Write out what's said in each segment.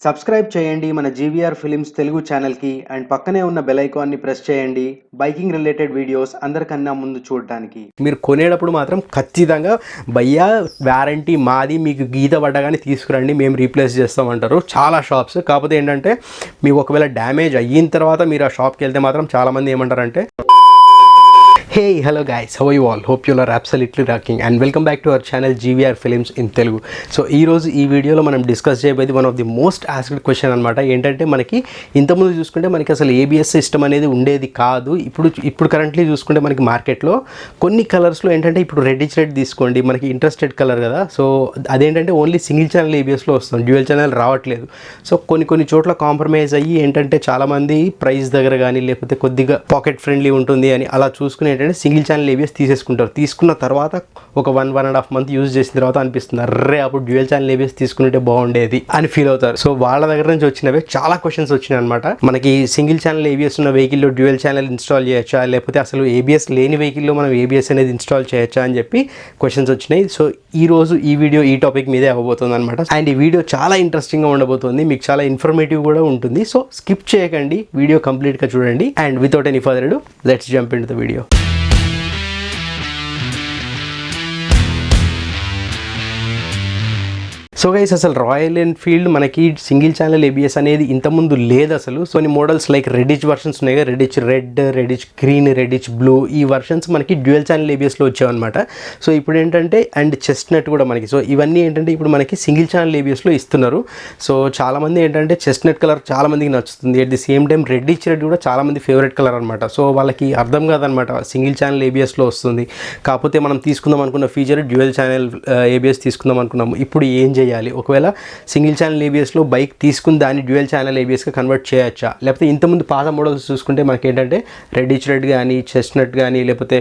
Subscribe చేయండి మన GVR films Telugu ఛానల్కి అండ్ పక్కనే ఉన్న బెల్ ఐకాన్ని ప్రెస్ చేయండి బైకింగ్ రిలేటెడ్ వీడియోస్ అందరికన్నా ముందు చూడడానికి. మీరు కొనేటప్పుడు మాత్రం ఖచ్చితంగా భయ్యా వారంటీ మాది, మీకు గీత పడ్డగానే తీసుకురండి, మేము రీప్లేస్ చేస్తామంటారు చాలా షాప్స్. కాకపోతే ఏంటంటే మీకు ఒకవేళ డ్యామేజ్ అయిన తర్వాత మీరు ఆ షాప్కి వెళ్తే మాత్రం చాలామంది ఏమంటారంటే, hey hello guys, how are you all? Hope you all are absolutely rocking and welcome back to our channel GVR films in Telugu. So ee roju ee video lo manam discuss cheyabోయేది one of the most asked question anamata. ఏంటంటే మనకి ఇంతకుముందు చూసుకుంటే మనకి అసలు ABS system అనేది ఉండేది కాదు. ఇప్పుడు కరెంట్లీ చూసుకుంటే మనకి మార్కెట్లో కొన్ని కలర్స్లో ఏంటంటే ఇప్పుడు రెడ్డిష్ రెడ్ తీసుకోండి, మనకి ఇంట్రెస్టెడ్ కలర్ కదా. సో అదేంటంటే ఓన్లీ సింగిల్ ఛానల్ ABSలో వస్తుంది, డ్యూయల్ ఛానల్ రావట్లేదు. సో కొన్ని చోట్ల కాంప్రమైజ్ అయ్యి ఏంటంటే చాలామంది ప్రైస్ దగ్గర కానీ లేకపోతే కొద్దిగా పాకెట్ ఫ్రెండ్లీ ఉంటుంది అని అలా చూసుకుని ఏంటంటే సింగిల్ ఛానల్ ABS తీసేసుకుంటారు. తీసుకున్న తర్వాత ఒక 1.5 month యూజ్ చేసిన తర్వాత అనిపిస్తుంది, అర్రే అప్పుడు డ్యూయల్ ఛానల్ ABS తీసుకుంటే బాగుండేది అని ఫీల్ అవుతారు. సో వాళ్ళ దగ్గర నుంచి వచ్చినవే చాలా క్వశ్చన్స్ వచ్చినాయి అనమాట. మనకి సింగిల్ ఛానల్ ABS ఉన్న వెహికల్లో డ్యూయల్ ఛానల్ ఇన్స్టాల్ చేయొచ్చా, లేకపోతే అసలు ABS లేని వెహికల్లో మనం ABS అనేది ఇన్స్టాల్ చేయొచ్చా అని చెప్పి క్వశ్చన్స్ వచ్చినాయి. సో ఈ రోజు ఈ వీడియో ఈ టాపిక్ మీదే అవ్వబోతుంది అనమాట. అండ్ ఈ వీడియో చాలా ఇంట్రెస్టింగ్గా ఉండబోతుంది, మీకు చాలా ఇన్ఫర్మేటివ్ కూడా ఉంటుంది. సో స్కిప్ చేయకండి, వీడియో కంప్లీట్గా చూడండి. అండ్ వితౌట్ ఎనీ ఫర్దర్ అడు let's jump in to the video. So guys, అసలు రాయల్ ఎన్ఫీల్డ్ మనకి సింగిల్ ఛానల్ ABS అనేది ఇంతకుముందు లేదు అసలు. సో కొన్ని మోడల్స్ లైక్ రెడిష్ వర్షన్స్ ఉన్నాయి కదా, reddish red, reddish green, reddish blue, ఈ వర్షన్స్ మనకి డ్యూయల్ ఛానల్ ABSలో వచ్చాయన్నమాట. సో ఇప్పుడు ఏంటంటే అండ్ చెస్ట్నట్ కూడా మనకి, సో ఇవన్నీ ఏంటంటే ఇప్పుడు మనకి సింగిల్ ఛానల్ ABSలో ఇస్తున్నారు. సో చాలామంది ఏంటంటే చెస్ట్నట్ కలర్ చాలామందికి నచ్చుతుంది, at the same time reddish red కూడా చాలామంది ఫేవరెట్ కలర్ అనమాట. సో వాళ్ళకి అర్థం కాదనమాట సింగిల్ ఛానల్ ABSలో వస్తుంది, కాకపోతే మనం తీసుకుందాం అనుకున్న ఫీచర్ డ్యూయల్ ఛానల్ ABS తీసుకుందాం అనుకున్నాము. ఇప్పుడు ఏం చేయాలి? ఒకవేళ సింగిల్ ఛానల్ ABSలో బైక్ తీసుకుని దాన్ని డ్యూయల్ ఛానల్ ABSగా కన్వర్ట్ చేయొచ్చా, లేకపోతే ఇంతకుముందు పాత మోడల్స్ చూసుకుంటే మనకి ఏంటంటే రెడిష్ రెడ్ కానీ చెస్ట్నట్ కానీ లేకపోతే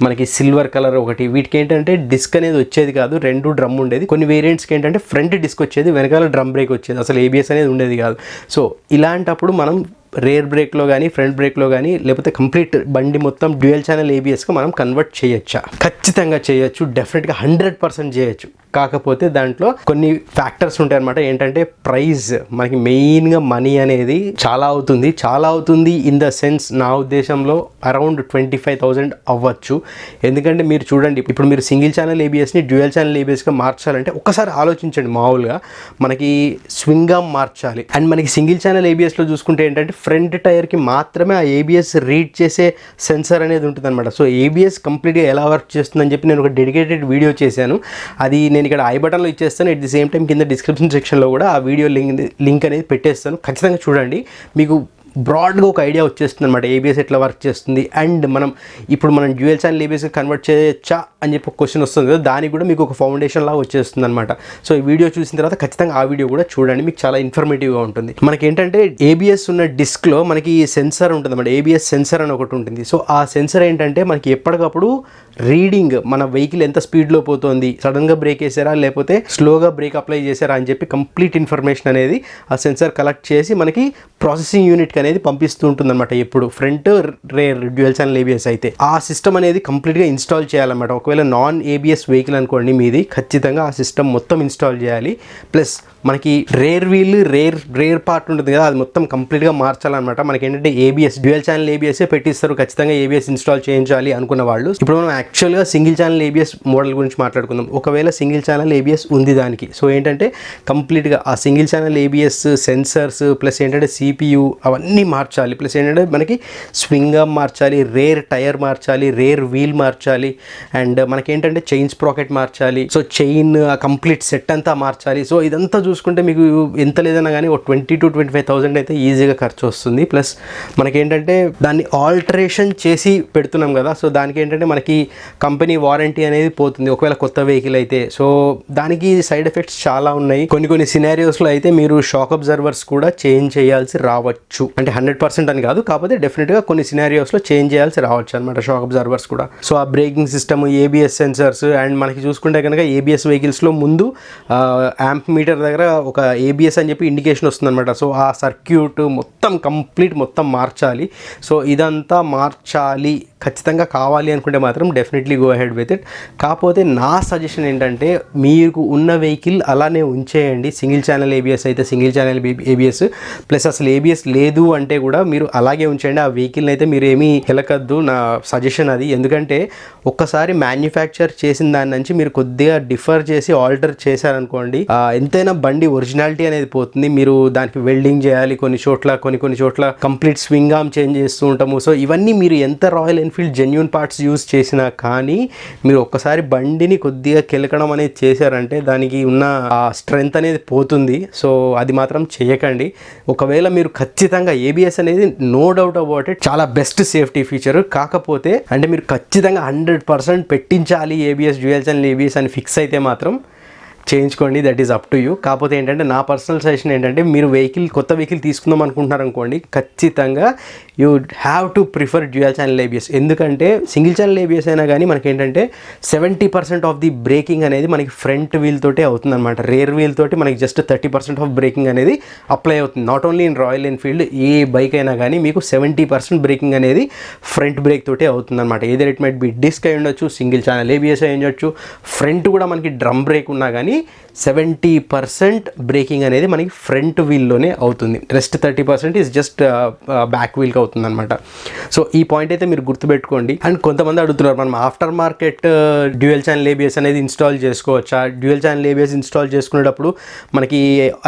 మనకి సిల్వర్ కలర్ ఒకటి, వీటికి ఏంటంటే డిస్క్ అనేది వచ్చేది కాదు, 2 డ్రమ్ ఉండేది. కొన్ని వేరియంట్స్కి ఏంటంటే ఫ్రంట్ డిస్క్ వచ్చేది, వెనకాల డ్రమ్ బ్రేక్ వచ్చేది, అసలు ABS అనేది ఉండేది కాదు. సో ఇలాంటప్పుడు మనం రేర్ బ్రేక్లో కానీ ఫ్రంట్ బ్రేక్లో కానీ లేకపోతే కంప్లీట్ బండి మొత్తం డ్యూయల్ ఛానల్ ABSగా మనం కన్వర్ట్ చేయొచ్చా? ఖచ్చితంగా చేయొచ్చు, డెఫినెట్గా 100% చేయొచ్చు. కాకపోతే దాంట్లో కొన్ని ఫ్యాక్టర్స్ ఉంటాయి అనమాట. ఏంటంటే ప్రైస్, మనకి మెయిన్గా మనీ అనేది చాలా అవుతుంది ఇన్ ద సెన్స్ నా ఉద్దేశంలో అరౌండ్ 25,000 అవ్వచ్చు. ఎందుకంటే మీరు చూడండి, ఇప్పుడు మీరు సింగిల్ ఛానల్ ABSని డ్యూయల్ ఛానల్ ABSగా మార్చాలంటే ఒకసారి ఆలోచించండి. మామూలుగా మనకి స్వింగ్ ఆర్మ్ మార్చాలి, అండ్ మనకి సింగిల్ ఛానల్ ABSలో చూసుకుంటే ఏంటంటే ఫ్రంట్ టైర్కి మాత్రమే ఆ ABS రీడ్ చేసే సెన్సర్ అనేది ఉంటుంది అనమాట. సో ABS కంప్లీట్గా ఎలా వర్క్ చేస్తుందని చెప్పి నేను ఒక డెడికేటెడ్ వీడియో చేశాను, అది నేను ఇక్కడ ఐ బటన్లో ఇచ్చేస్తాను. ఎట్ ది సేమ్ టైం కింద డిస్క్రిప్షన్ సెక్షన్లో కూడా ఆ వీడియో లింక్ అనేది పెట్టేస్తాను, ఖచ్చితంగా చూడండి. మీకు బ్రాడ్గా ఒక ఐడియా వచ్చేస్తుంది అనమాట ABS ఎట్లా వర్క్ చేస్తుంది. అండ్ మనం డ్యూయల్ ఛానల్ ABSగా కన్వర్ట్ చేయొచ్చా అని చెప్పి ఒక క్వశ్చన్ వస్తుంది కదా, దానికి కూడా మీకు ఒక ఫౌండేషన్ లాగా వచ్చేస్తుంది అనమాట. సో ఈ వీడియో చూసిన తర్వాత ఖచ్చితంగా ఆ వీడియో కూడా చూడండి, మీకు చాలా ఇన్ఫర్మేటివ్గా ఉంటుంది. మనకి ఏంటంటే ABS ఉన్న డిస్క్లో మనకి సెన్సర్ ఉంటుంది అనమాట, ABS సెన్సర్ అని ఒకటి ఉంటుంది. సో ఆ సెన్సర్ ఏంటంటే మనకి ఎప్పటికప్పుడు రీడింగ్, మన వెహికల్ ఎంత స్పీడ్లో పోతుంది, సడన్గా బ్రేక్ వేసారా లేకపోతే స్లోగా బ్రేక్ అప్లై చేశారా అని చెప్పి కంప్లీట్ ఇన్ఫర్మేషన్ అనేది ఆ సెన్సర్ కలెక్ట్ చేసి మనకి ప్రాసెసింగ్ యూనిట్కి అనేది పంపిస్తూ ఉంటుంది అనమాట. ఎప్పుడు front rare dual channel ABS అయితే ఆ సిస్టమ్ అనేది కంప్లీట్గా ఇన్స్టాల్ చేయాలన్నమాట. ఒకవేళ నాన్ ABS వెహికల్ అనుకోండి మీది, ఖచ్చితంగా ఆ సిస్టమ్ మొత్తం ఇన్స్టాల్ చేయాలి. ప్లస్ మనకి రేర్ వీల్ రేర్ పార్ట్ ఉంటుంది కదా, అది మొత్తం కంప్లీట్గా మార్చాలన్నమాట. మనకి ఏంటంటే ABS డ్యూయల్ ఛానల్ ABS పెట్టిస్తారు, ఖచ్చితంగా ABS ఇన్స్టాల్ చేయించాలి అనుకున్న వాళ్ళు. ఇప్పుడు మనం యాక్చువల్గా సింగిల్ ఛానల్ ABS మోడల్ గురించి మాట్లాడుకుందాం. ఒకవేళ సింగిల్ ఛానల్ ABS ఉంది దానికి, సో ఏంటంటే కంప్లీట్గా ఆ single channel ABS sensors plus ఏంటంటే CPU అవన్నీ మార్చాలి. ప్లస్ ఏంటంటే మనకి స్వింగ్ ఆర్మ్ మార్చాలి, రేర్ టైర్ మార్చాలి, రేర్ వీల్ మార్చాలి, అండ్ మనకేంటంటే చైన్ స్ప్రాకెట్ మార్చాలి. సో చైన్ కంప్లీట్ సెట్ అంతా మార్చాలి. సో ఇదంతా చూసుకుంటే మీకు ఎంత లేదన్నా కానీ ఒక 20,000 to 25,000 అయితే ఈజీగా ఖర్చు వస్తుంది. ప్లస్ మనకేంటంటే దాన్ని ఆల్టరేషన్ చేసి పెడుతున్నాం కదా, సో దానికి ఏంటంటే మనకి కంపెనీ వారంటీ అనేది పోతుంది ఒకవేళ కొత్త వెహికల్ అయితే. సో దానికి సైడ్ ఎఫెక్ట్స్ చాలా ఉన్నాయి. కొన్ని సినారియోస్లో అయితే మీరు షాక్ అబ్జర్వర్స్ కూడా చేంజ్ చేయాల్సి రావచ్చు, అంటే 100% అని కాదు, కాకపోతే డెఫినెట్గా కొన్ని సినారియోస్లో చేంజ్ చేయాల్సి రావచ్చు అనమాట షాక్ అబ్జర్వర్స్ కూడా. సో ఆ braking system, ABS sensors, and మనకి చూసుకుంటే కనుక ABS వెహికల్స్లో ముందు యాంప్ మీటర్ దగ్గర ఒక ఏబిఎస్ అని చెప్పి ఇండికేషన్ వస్తుందన్నమాట. సో ఆ సర్క్యూట్ మొత్తం మార్చాలి. సో ఇదంతా మార్చాలి ఖచ్చితంగా కావాలి అనుకుంటే మాత్రం definitely go ahead with it. కాకపోతే నా సజెషన్ ఏంటంటే మీకు ఉన్న వెహికల్ అలానే ఉంచేయండి. సింగిల్ ఛానల్ ఏబిఎస్ అయితే సింగిల్ ఛానల్ ఏబిఎస్ ప్లస్ అసలు ఏబిఎస్ లేదు అంటే కూడా మీరు అలాగే ఉంచేయండి. ఆ వెహికల్ని అయితే మీరు ఏమీ కెలకద్దు, నా సజెషన్ అది. ఎందుకంటే ఒక్కసారి మ్యాన్యుఫ్యాక్చర్ చేసిన దాని నుంచి మీరు కొద్దిగా డిఫర్ చేసి ఆల్టర్ చేశారనుకోండి, ఎంతైనా బండి ఒరిజినాలిటీ అనేది పోతుంది. మీరు దానికి వెల్డింగ్ చేయాలి కొన్ని చోట్ల కంప్లీట్ స్వింగ్ ఆర్మ్ చేంజ్ చేస్తూ ఉంటాము. సో ఇవన్నీ మీరు ఎంత royal Enfield genuine parts use చేసినా కానీ మీరు ఒక్కసారి బండిని కొద్దిగా కెలకడం అనేది చేశారంటే దానికి ఉన్న స్ట్రెంగ్త్ అనేది పోతుంది. సో అది మాత్రం చేయకండి. ఒకవేళ మీరు ఖచ్చితంగా ఏబిఎస్ అనేది నో డౌట్ అబౌట్ ఇట్ చాలా బెస్ట్ సేఫ్టీ ఫీచర్. కాకపోతే అంటే మీరు ఖచ్చితంగా 100% పెట్టించాలి ఏబిఎస్, డ్యూయల్ ఛానల్ ఏబిఎస్ అని ఫిక్స్ అయితే మాత్రం చేయించుకోండి, that is up to you. కాకపోతే ఏంటంటే నా పర్సనల్ సజెషన్ ఏంటంటే మీరు కొత్త వెహికల్ తీసుకుందాం అనుకుంటున్నారు అనుకోండి, ఖచ్చితంగా you have to prefer dual channel ABS. ఎందుకంటే సింగిల్ ఛానల్ ఏబిఎస్ అయినా కానీ మనకి ఏంటంటే 70% ఆఫ్ ది బ్రేకింగ్ అనేది మనకి ఫ్రంట్ వీల్ తోటే అవుతుంది అనమాట. రేర్ వీల్ తోటి మనకి జస్ట్ 30% ఆఫ్ బ్రేకింగ్ అనేది అప్లై అవుతుంది. Not only in royal Enfield, A bike అయినా కానీ మీకు 70% బ్రేకింగ్ అనేది ఫ్రంట్ బ్రేక్ తోటే అవుతుంది అనమాట. ఏదైతే ఇట్ మైట్ బి డిస్క్ అయి ఉండొచ్చు, సింగిల్ ఛానల్ ఏబిఎస్ అయి ఉండొచ్చు, ఫ్రంట్ కూడా మనకి డ్రమ్ బ్రేక్ ఉన్నా కానీ 70% బ్రేకింగ్ అనేది మనకి ఫ్రంట్ వీల్లోనే అవుతుంది. రెస్ట్ 30% ఈజ్ జస్ట్ బ్యాక్ వీల్కి అవుతుంది అనమాట. సో ఈ పాయింట్ అయితే మీరు గుర్తుపెట్టుకోండి. అండ్ కొంతమంది అడుగుతున్నారు మనం after market dual channel ABS అనేది ఇన్స్టాల్ చేసుకోవచ్చా, డ్యూయల్ ఛానల్ ఏబిఎస్ ఇన్స్టాల్ చేసుకునేటప్పుడు మనకి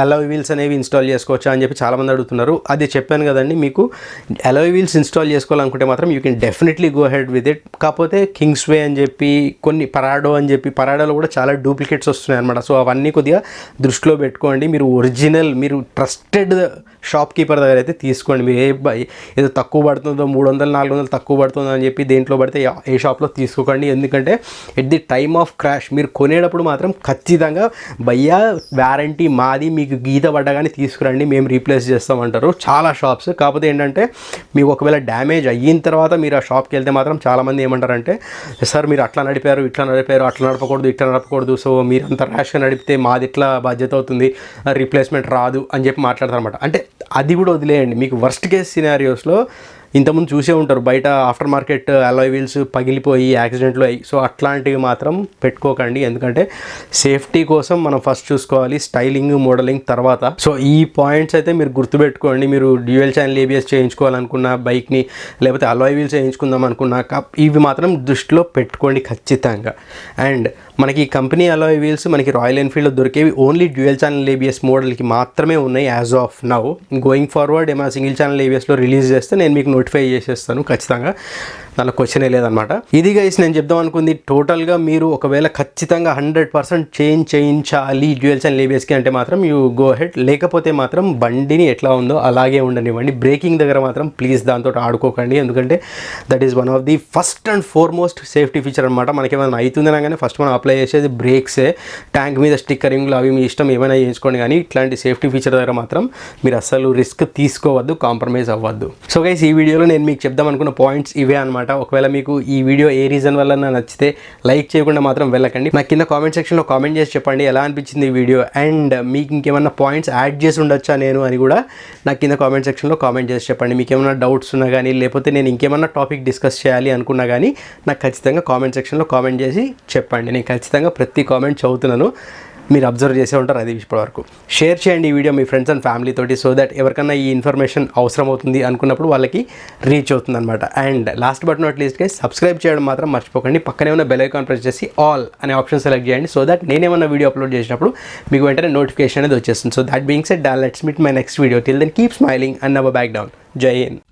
అలాయ్ వీల్స్ అనేవి ఇన్స్టాల్ చేసుకోవచ్చా అని చెప్పి చాలామంది అడుగుతున్నారు. అది చెప్పాను కదండి, మీకు అలాయ్ వీల్స్ ఇన్స్టాల్ చేసుకోవాలనుకుంటే మాత్రం you can definitely go head with it. కాకపోతే కింగ్స్ వే అని చెప్పి కొన్ని పరాడో అని చెప్పి పరాడోలో కూడా చాలా డూప్లికేట్స్ వస్తున్నాయి అనమాట. సో అవన్నీ కొద్దిగా దృష్టిలో పెట్టుకోండి. మీరు ఒరిజినల్, మీరు ట్రస్టెడ్ షాప్ కీపర్ దగ్గర అయితే తీసుకోండి. మీరు ఏదో తక్కువ పడుతుందో 300-400 తక్కువ పడుతుందో అని చెప్పి దేంట్లో పడితే ఏ షాప్లో తీసుకోకండి. ఎందుకంటే at the time of crash మీరు కొనేటప్పుడు మాత్రం ఖచ్చితంగా భయ్యా వారంటీ మాది, మీకు గీత పడ్డగానే తీసుకురండి, మేము రీప్లేస్ చేస్తామంటారు చాలా షాప్స్. కాకపోతే ఏంటంటే మీకు ఒకవేళ డ్యామేజ్ అయిన తర్వాత మీరు ఆ షాప్కి వెళ్తే మాత్రం చాలామంది ఏమంటారంటే, సార్ మీరు అట్లా నడిపారు, ఇట్లా నడపకూడదు, ఇట్లా నడపకూడదు, సో మీరు అంత ర్యాష్గా నడిపితే మాది ఇట్లా బాధ్యత అవుతుంది, రీప్లేస్మెంట్ రాదు అని చెప్పి మాట్లాడతారు అనమాట. అంటే అది కూడా వదిలేయండి. మీకు వర్స్ట్ కేస్ సినారియోస్లో ఇంతకుముందు చూసే ఉంటారు బయట ఆఫ్టర్ మార్కెట్ అలాయ్ వీల్స్ పగిలిపోయి యాక్సిడెంట్లు అయ్యి. సో అట్లాంటివి మాత్రం పెట్టుకోకండి. ఎందుకంటే సేఫ్టీ కోసం మనం ఫస్ట్ చూసుకోవాలి, స్టైలింగ్ మోడలింగ్ తర్వాత. సో ఈ పాయింట్స్ అయితే మీరు గుర్తుపెట్టుకోండి. మీరు డ్యూయల్ ఛానల్ ఏబిఎస్ చేయించుకోవాలనుకున్న బైక్ని, లేకపోతే అలాయ్ వీల్స్ చేయించుకుందాం అనుకున్నా ఇవి మాత్రం దృష్టిలో పెట్టుకోండి ఖచ్చితంగా. అండ్ మనకి కంపెనీ అలాయ్ వీల్స్ మనకి రాయల్ ఎన్ఫీల్డ్లో దొరికేవి ఓన్లీ డ్యూయల్ ఛానల్ ఏబిఎస్ మోడల్కి మాత్రమే ఉన్నాయి as of now. Going forward ఏమైనా సింగిల్ ఛానల్ ఏబిఎస్లో రిలీజ్ చేస్తే నేను మీకు నోటిఫై చేసేస్తాను ఖచ్చితంగా, దానిలో క్వశ్చనే లేదనమాట. ఇది గైస్ నేను చెప్దాం అనుకుంది. టోటల్గా మీరు ఒకవేళ ఖచ్చితంగా 100% చేయించాలి డ్యూయల్ ఛానల్ ఏబిఎస్కి అంటే మాత్రం యూ గో హెడ్. లేకపోతే మాత్రం బండిని ఎట్లా ఉందో అలాగే ఉండనివ్వండి. బ్రేకింగ్ దగ్గర మాత్రం ప్లీజ్ దాంతో ఆడుకోకండి. ఎందుకంటే that is one of the first and foremost safety feature అనమాట. మనకి ఏమైనా అవుతుందన్నా కానీ ఫస్ట్ మనం అప్లై చేసేది బ్రేక్సే. ట్యాంక్ మీద స్టిక్కరింగ్లు అవి మీ ఇష్టం ఏమైనా చేయించుకోండి, కానీ ఇట్లాంటి సేఫ్టీ ఫీచర్ దగ్గర మాత్రం మీరు అస్సలు రిస్క్ తీసుకోవద్దు, కాంప్రమైజ్ అవ్వద్దు. సో గైస్ ఈ వీడియోలో నేను మీకు చెప్దాం అనుకున్న పాయింట్స్ ఇవే అనమాట. ఒకవేళ మీకు ఈ వీడియో ఏ రీజన్ వల్ల నచ్చితే లైక్ చేయకుండా మాత్రం వెళ్ళకండి. నాకు కింద కామెంట్ సెక్షన్లో కామెంట్ చేసి చెప్పండి ఎలా అనిపించింది ఈ వీడియో. అండ్ మీకు ఇంకేమన్నా పాయింట్స్ యాడ్ చేసి ఉండొచ్చా నేను అని కూడా నాకు కింద కామెంట్ సెక్షన్లో కామెంట్ చేసి చెప్పండి. మీకు ఏమైనా డౌట్స్ ఉన్నా కానీ, లేకపోతే నేను ఇంకేమన్నా టాపిక్ డిస్కస్ చేయాలి అనుకున్నా కానీ నాకు ఖచ్చితంగా కామెంట్ సెక్షన్లో కామెంట్ చేసి చెప్పండి. నేను ఖచ్చితంగా ప్రతి కామెంట్ చదువుతున్నాను, మీరు అబ్జర్వ్ చేసే ఉంటారు. అది ఇప్పటివరకు షేర్ చేయండి ఈ video me friends and family తోటి, సో దట్ ఎవరికన్నా ఈ ఇన్ఫర్మేషన్ అవసరం అవుతుంది అనుకున్నప్పుడు వాళ్ళకి రీచ్ అవుతుంది అనమాట. And last but not least guys subscribe చేయడం మాత్రం మర్చిపోకండి. పక్కనే ఉన్న బెల్ ఐకాన్ ప్రెస్ చేసి ఆల్ అనే ఆప్షన్ సెలెక్ట్ చేయండి, సో దట్ నేనేమన్నా వీడియో అప్లోడ్ చేసినప్పుడు మీకు వెంటనే నోటిఫికేషన్ అనేది వచ్చేస్తుంది. So that being said let's meet my next video. Till then keep smiling and never back down. జై హింద్.